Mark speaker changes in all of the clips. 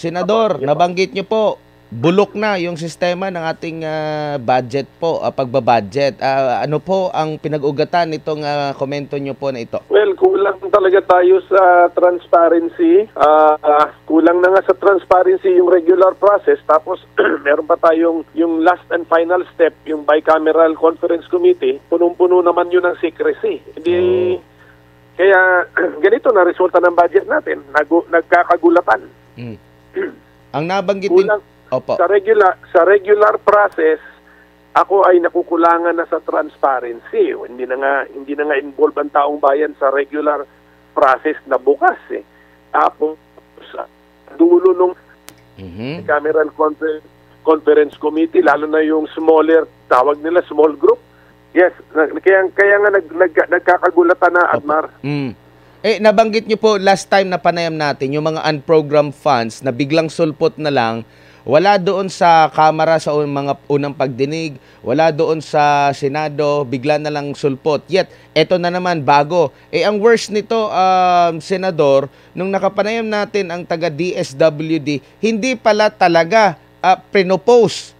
Speaker 1: Senador, nabanggit niyo po, bulok na yung sistema ng ating budget po, pagbabudget. Ano po ang pinag-ugatan nitong komento niyo po na ito?
Speaker 2: Well, kulang talaga tayo sa transparency. Kulang na nga sa transparency yung regular process. Tapos, meron pa tayong yung last and final step, yung bicameral conference committee. Punong-puno naman yun ng secrecy. Hindi... Kaya ganito na resulta ng budget natin, nagkakagulatan.
Speaker 1: Ang nabanggit din
Speaker 2: Opo. Sa regular process, ako ay nakukulangan na sa transparency. Hindi na nga involved ang taong bayan sa regular process na bukas eh. Tapos sa dulo nung bicameral conference committee, lalo na yung smaller, tawag nila small group. Yes, kaya nga nagkakagulatan na, Admar.
Speaker 1: Nabanggit niyo po last time na panayam natin, yung mga unprogrammed funds na biglang sulpot na lang, wala doon sa Kamara sa mga unang pagdinig, wala doon sa Senado, bigla na lang sulpot. Yet, eto na naman, bago. Ang worst nito, Senador, nung nakapanayam natin ang taga-DSWD, hindi pala talaga pinopose.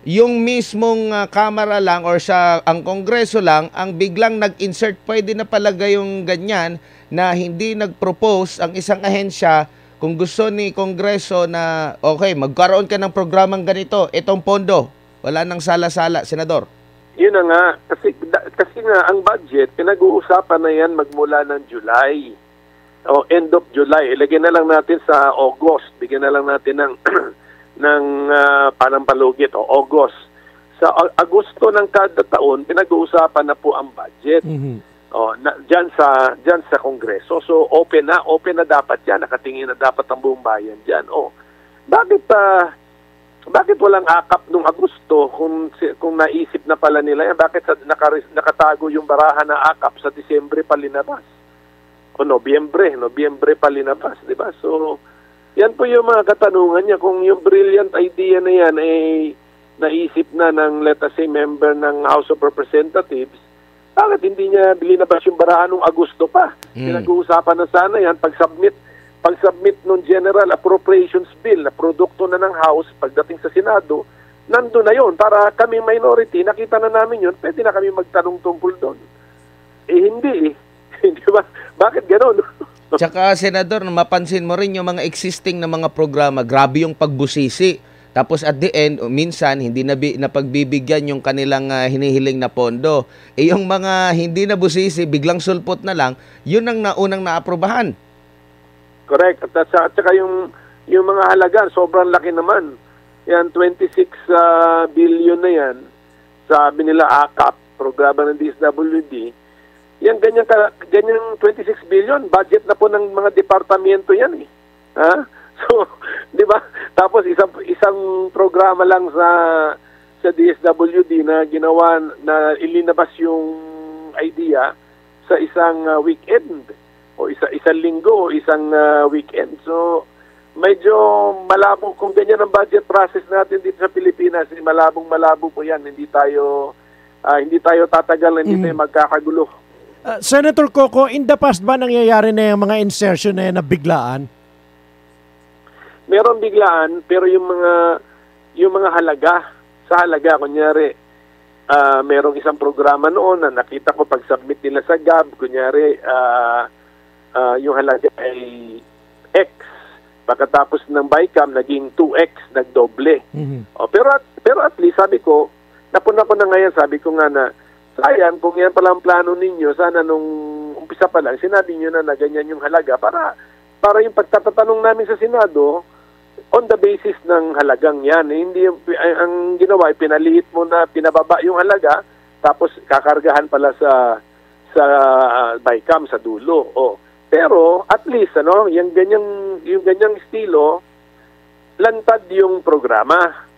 Speaker 1: Yung mismong Kamara lang or ang Kongreso lang ang biglang nag-insert, pwede na palagay yung ganyan na hindi nag-propose ang isang ahensya kung gusto ni Kongreso na okay, magkaroon ka ng programang ganito, itong pondo, wala nang sala-sala, Senador.
Speaker 2: Yun na nga, kasi nga ang budget, pinag-uusapan na yan magmula ng July o end of July. Ilagay na lang natin sa August, bigyan na lang natin ng ng panampalugit o August. Sa Agosto ng kada taon, pinag-uusapan na po ang budget. Diyan sa Kongreso. So open na dapat 'yan, nakatingin na dapat ang buong bayan diyan. Bakit walang akap nung Agosto kung naisip na pala nila yan? Bakit nakatago yung barahan na akap sa Disyembre pa linabas? O Nobyembre pa linabas, di ba? So yan po yung mga katanungan niya. Kung yung brilliant idea na yan ay naisip na ng, let us say, member ng House of Representatives, bakit hindi niya linabas yung barahan nung Agosto pa? Pinag-uusapan na sana yan, pag-submit ng General Appropriations Bill na produkto na ng House, pagdating sa Senado, nandun na yun. Para kami minority, nakita na namin yun, pwede na kami magtanong tungkol doon. Hindi eh. Hindi ba? Bakit gano'n?
Speaker 1: Tsaka, Senador, mapansin mo rin yung mga existing na mga programa, grabe yung pagbusisi. Tapos at the end, minsan, hindi na pagbibigyan yung kanilang hinihiling na pondo. Yung mga hindi na busisi, biglang sulpot na lang, yun ang naunang naaprubahan.
Speaker 2: Correct. At saka yung mga halaga, sobrang laki naman. Yan, 26 billion na yan. Sabi nila AKAP, programa ng DSWD. Yan, ganyang 26 billion, budget na po ng mga departamento yan eh. Ha? So, di ba? Tapos isang programa lang sa DSWD na ginawa, na ilinabas yung idea sa isang weekend o isang linggo o isang weekend. So, medyo malabo kung ganyan ang budget process natin dito sa Pilipinas. Malabong-malabo po yan. Hindi tayo tatagal, hindi tayo magkakagulo.
Speaker 3: Senator Coco, in the past ba nangyayari na yung mga insertion na yan na biglaan?
Speaker 2: Meron biglaan, pero yung mga halaga, kunyari, merong isang programa noon na nakita ko pag-submit nila sa GAB, kunyari, yung halaga ay X. Pagkatapos ng BICAM, naging 2X, nagdoble. Pero at least, sabi ko, napuna ko na ngayon, sabi ko nga na, sayang, kung yan pala ang plano ninyo, sana nung umpisa pa lang, sinabi nyo na ganyan yung halaga para yung pagtatatanong namin sa Senado, on the basis ng halagang yan. Hindi ang ginawa, pinaliit mo na, pinababa yung halaga, tapos kakargahan pala sa BICAM sa dulo. Pero at least yung ganyang estilo, lantad yung programa.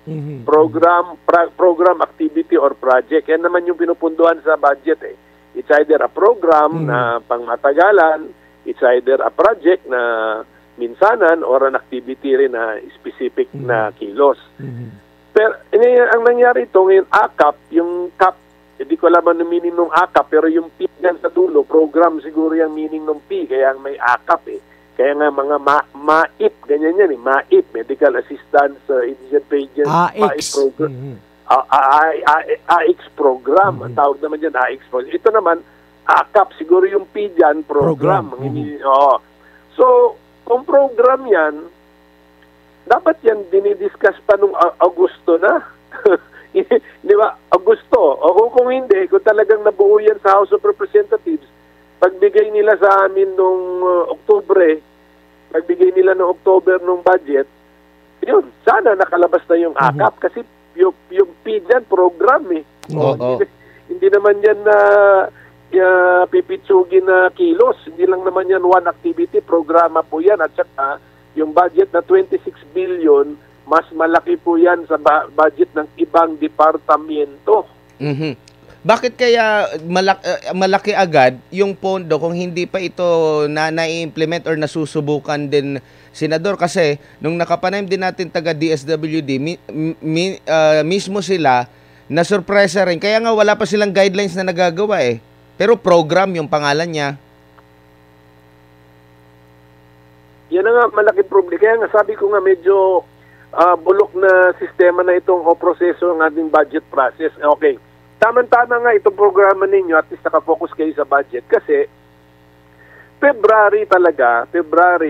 Speaker 2: Program, activity, or project. Yan naman yung pinupunduhan sa budget eh. It's either a program na pangmatagalan, it's either a project na minsanan, or an activity rin na specific na kilos. Pero ang nangyari ito ngayon, AKAP, yung CAP, hindi ko alam ang meaning ng AKAP, pero yung P yan sa dulo, program siguro yung meaning ng P, kaya may AKAP eh. Kaya nga mga MAIP, ganyan yan MAIP, Medical Assistance Indigent Pages, MAIP program. AIX program, ang tawag naman dyan, AIX program. Ito naman, AKAP, siguro yung PDAN program. So, kung program yan, dapat yan dinidiscuss pa nung Agosto na. Di ba? Agosto. O kung hindi, kung talagang nabuo yan sa House of Representatives, pagbigay nila sa amin nung Oktubre, pagbigay nila noong October nung budget, yun, sana nakalabas na yung AKAP kasi yung PDAN program hindi naman yan na pipitsugin na kilos. Hindi lang naman yan one activity, programa po yan. At saka yung budget na 26 billion, mas malaki po yan sa budget ng ibang departamento.
Speaker 1: Bakit kaya malaki agad yung pondo kung hindi pa ito na-implement or nasusubukan din, Senador? Kasi nung nakapanayam din natin taga DSWD, mismo sila na surpresa rin. Kaya nga wala pa silang guidelines na nagagawa eh. Pero program yung pangalan niya.
Speaker 2: Yan na nga malaki problema. Kaya nga sabi ko nga medyo bulok na sistema na itong proseso ng ating budget process. Okay. Tama-tama nga itong programa ninyo, at least nakafocus kayo sa budget kasi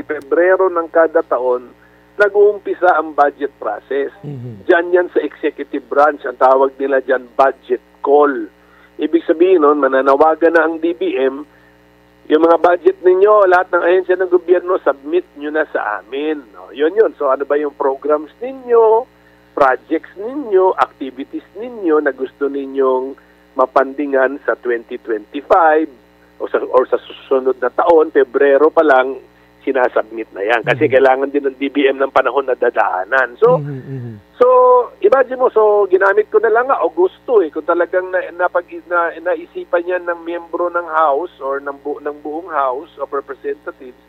Speaker 2: Pebrero ng kada taon, nag-uumpisa ang budget process. Diyan yan sa executive branch, ang tawag nila dyan budget call. Ibig sabihin nun, mananawagan na ang DBM, yung mga budget ninyo, lahat ng ahensya ng gobyerno, submit nyo na sa amin. Yun. So ano ba yung programs ninyo, projects ninyo, activities ninyo na gusto ninyong mapandingan sa 2025 or sa susunod na taon, Pebrero pa lang, sinasubmit na yan. Kasi kailangan din ng DBM ng panahon na dadaanan. So, imagine mo, ginamit ko na lang Agosto kung talagang naisipan yan ng miyembro ng House or ng buong House of Representatives,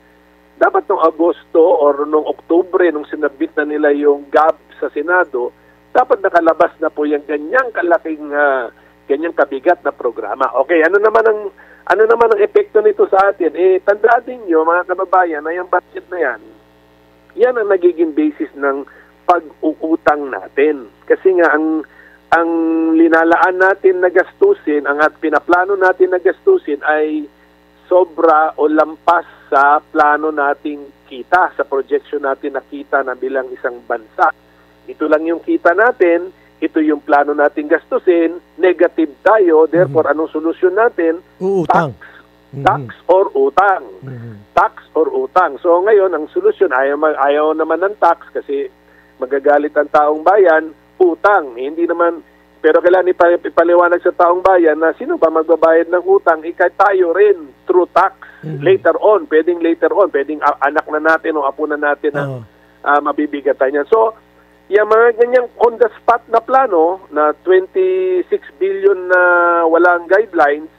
Speaker 2: dapat nung Agosto or nung Oktubre, nung sinabit na nila yung GAB sa Senado, dapat nakalabas na po yung ganyang kalaking, ganyang kabigat na programa. Okay, ano naman ang epekto nito sa atin? Tandaan niyo mga kababayan na yung budget na yan ang nagiging basis ng pag-uutang natin. Kasi nga ang linalaan natin na gastusin, ang pinaplano natin na gastusin ay sobra o lampas sa plano nating kita, sa projection natin na kita na bilang isang bansa. Ito lang yung kita natin, ito yung plano nating gastusin, negative tayo, therefore anong solusyon natin?
Speaker 3: Uutang.
Speaker 2: Tax or utang. Tax or utang. So ngayon, ang solusyon, ayaw naman ng tax kasi magagalit ang taong bayan, utang. Hindi naman, pero kailangan ipaliwanag sa taong bayan na sino ba magbabayad ng utang? Tayo rin, through tax. Later on, pwedeng anak na natin o apo na natin ang mabibigatan yan. So, yung mga ganyang on-the-spot na plano na 26 billion na walang guidelines,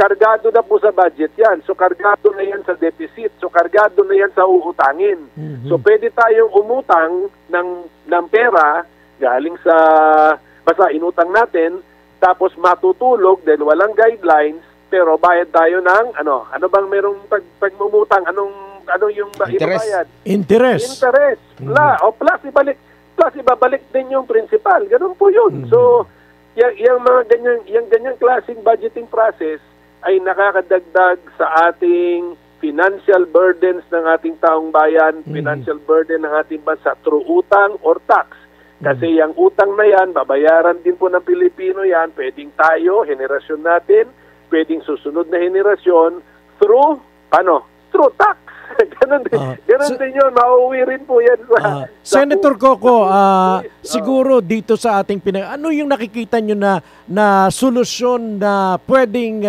Speaker 2: kargado na po sa budget yan. So, kargado na yan sa deficit. So, kargado na yan sa uutangin. So, pwede tayong umutang ng pera galing sa basta inutang natin, tapos matutulog dahil walang guidelines, pero bayad tayo ng ano bang merong pagmumutang, anong yung ibabayad?
Speaker 3: Interest.
Speaker 2: Plus ibabalik din yung principal. Ganun po yun. So, yung ganyang klaseng budgeting process ay nakakadagdag sa ating financial burdens ng ating taong bayan, financial burden ng ating bansa through utang or tax. Kasi yung utang na yan, babayaran din po ng Pilipino yan, pwedeng tayo, henerasyon natin, pwedeng susunod na henerasyon, through tax. Ganun din yun, mauwi rin po yan sa
Speaker 3: Senator Coco, siguro dito sa ating ano yung nakikita nyo na solusyon na pwedeng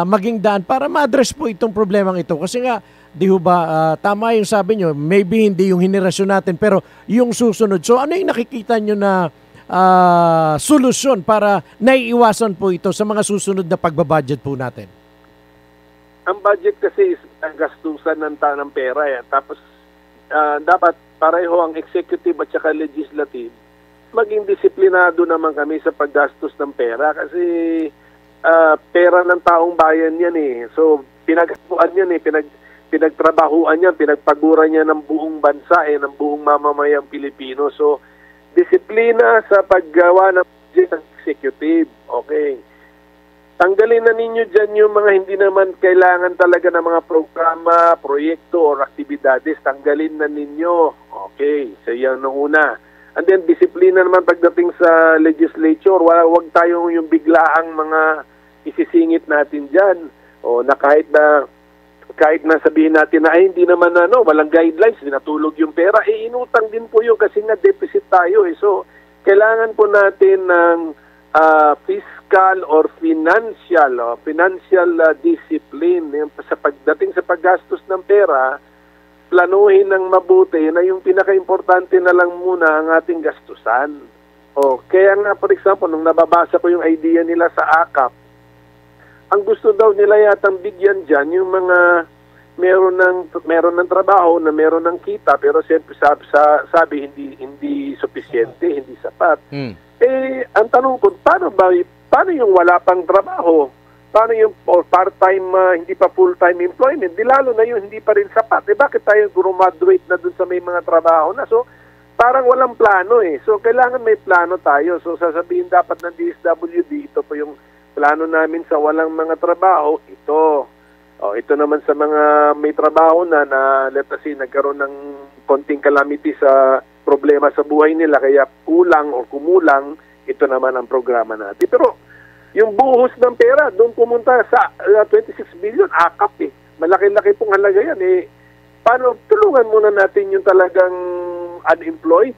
Speaker 3: maging daan para ma-address po itong problemang ito? Kasi nga, di ba, tama yung sabi nyo, maybe hindi yung henerasyon natin, pero yung susunod. So ano yung nakikita nyo na solusyon para naiiwasan po ito sa mga susunod na pagbabudget po natin?
Speaker 2: Ang budget kasi is ang gastusan ng pera. Tapos dapat pareho ang executive at saka legislative. Maging disiplinado naman kami sa paggastos ng pera kasi pera ng taong bayan yan So pinagpuan yan pinagtrabahuan niya, pinagpaguran niya ng buong bansa, ng buong mamamayang Pilipino. So, disiplina sa paggawa ng budget ng executive. Okay. Tanggalin na ninyo dyan yung mga hindi naman kailangan talaga ng mga programa, proyekto, or aktibidades. Tanggalin na ninyo. Okay. So, yan ang una. And then, disiplina naman pagdating sa legislature. Huwag tayong yung biglaang mga isisingit natin dyan. O na kahit na sabihin natin na ay hindi naman walang guidelines, dinatulog yung pera, inutang din po yun kasi nga deficit tayo. So, kailangan po natin ng fiscal or financial discipline. Sa pagdating sa paggastos ng pera, planuhin ng mabuti na yung pinaka-importante na lang muna ang ating gastusan. Kaya nga, for example, nung nababasa ko yung idea nila sa AKAP, ang gusto daw nila yatang bigyan dyan yung mga meron ng trabaho, na meron ng kita, pero siyempre sabi hindi sufficiente, hindi sapat. Ang tanong ko, paano yung wala pang trabaho? Paano yung part-time, hindi pa full-time employment? Di lalo na yun, hindi pa rin sapat. Bakit tayo graduate na dun sa may mga trabaho na? So, parang walang plano So, kailangan may plano tayo. So, sasabihin dapat ng DSWD, ito po yung plano namin sa walang mga trabaho, ito. Ito naman sa mga may trabaho na let's say, nagkaroon ng konting calamity sa problema sa buhay nila, kaya kulang o kumulang, ito naman ang programa natin. Pero, yung buhos ng pera, doon pumunta sa 26 billion, AKAP Malaki-laki pong halaga yan Paano, tulungan muna natin yung talagang unemployed?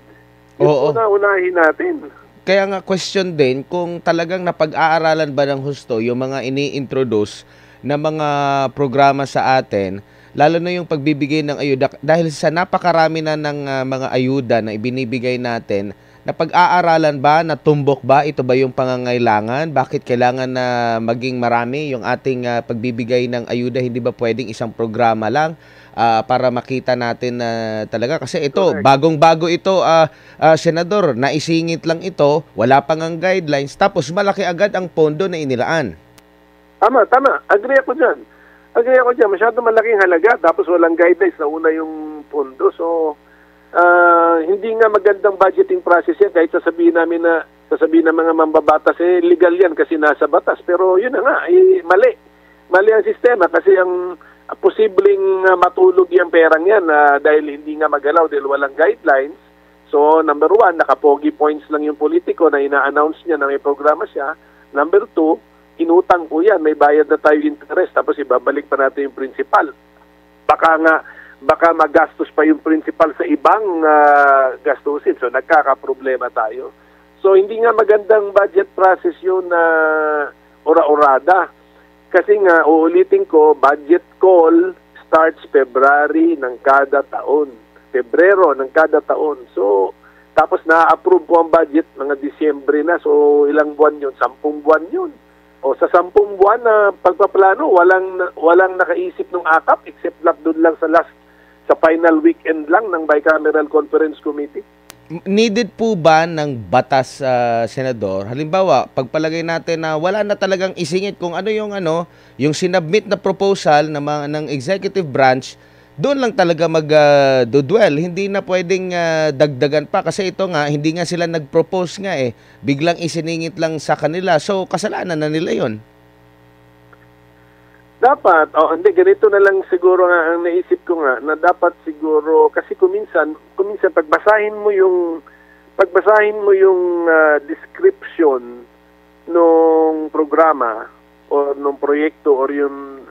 Speaker 2: Yun unahin natin.
Speaker 1: Kaya nga question din kung talagang napag-aaralan ba ng husto yung mga ini-introduce na mga programa sa atin, lalo na yung pagbibigay ng ayuda. Dahil sa napakarami na ng mga ayuda na ibinibigay natin, napag-aaralan ba, natumbok ba, ito ba yung pangangailangan? Bakit kailangan na maging marami yung ating pagbibigay ng ayuda? Hindi ba pwedeng isang programa lang? Para makita natin na talaga. Kasi ito, bagong-bago ito, Senador, naisingit lang ito, wala pang ang guidelines, tapos malaki agad ang pondo na inilaan.
Speaker 2: Tama. Agree ako dyan. Masyado malaking halaga, tapos walang guidelines, nauna yung pondo. So, hindi nga magandang budgeting process yan, kahit sasabihin ng mga mambabatas, legal yan kasi nasa batas. Pero yun na nga, mali. Mali ang sistema kasi ang posibleng matulog yung perang yan dahil hindi nga magalaw dahil walang guidelines. So, number 1, nakapogi points lang yung politiko na ina-announce niya na may programa siya. Number 2, inutang po yan, may bayad na tayo interest, tapos ibabalik pa natin yung principal. Baka magastos pa yung principal sa ibang gastusin. So, nagkakaproblema tayo. So, hindi nga magandang budget process yun na ora-orada. Kasi nga, uulitin ko, budget call starts February ng kada taon. Pebrero ng kada taon. So, tapos na-approve po ang budget mga Disyembre na. So, ilang buwan yun? 10 buwan yun. O sa 10 buwan na pagpaplano, walang nakaisip ng AKAP except doon lang sa final weekend lang ng Bicameral Conference Committee.
Speaker 1: Needed po ba ng batas, Senador? Halimbawa, pagpalagay natin na wala na talagang isingit kung ano yung sinubmit na proposal ng executive branch, doon lang talaga mag-dwell. Hindi na pwedeng dagdagan pa kasi ito nga, hindi nga sila nag-propose nga biglang isiningit lang sa kanila. So, kasalanan na nila yon.
Speaker 2: Dapat, ganito na lang siguro nga ang naisip ko nga na dapat siguro kasi kuminsan pagbasahin mo yung description nung programa o nung proyekto or yung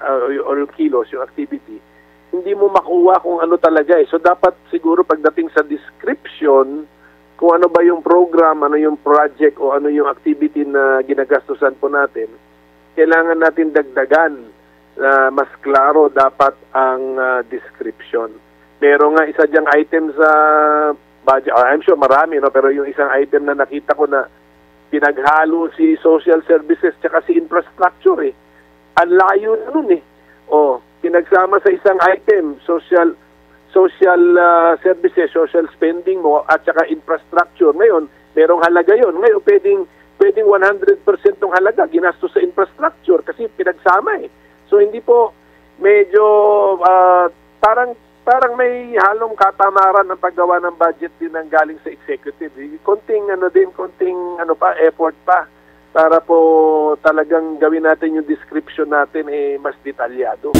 Speaker 2: kilos, yung activity, hindi mo makuha kung ano talaga So dapat siguro pagdating sa description kung ano ba yung program, ano yung project o ano yung activity na ginagastusan po natin, kailangan natin dagdagan na mas klaro dapat ang description. Pero nga isa diyang item sa budget, I'm sure marami, pero yung isang item na nakita ko na pinaghalo si social services tsaka si infrastructure Ang layo na nun pinagsama sa isang item, social services, social spending mo at saka infrastructure. Ngayon, merong halaga yon. Ngayon, pwedeng 100% ng halaga ginastos sa infrastructure kasi pinagsama So hindi po medyo parang may halong katamaran ng paggawa ng budget din ng galing sa executive. Konting effort pa para po talagang gawin natin yung description natin mas detalyado.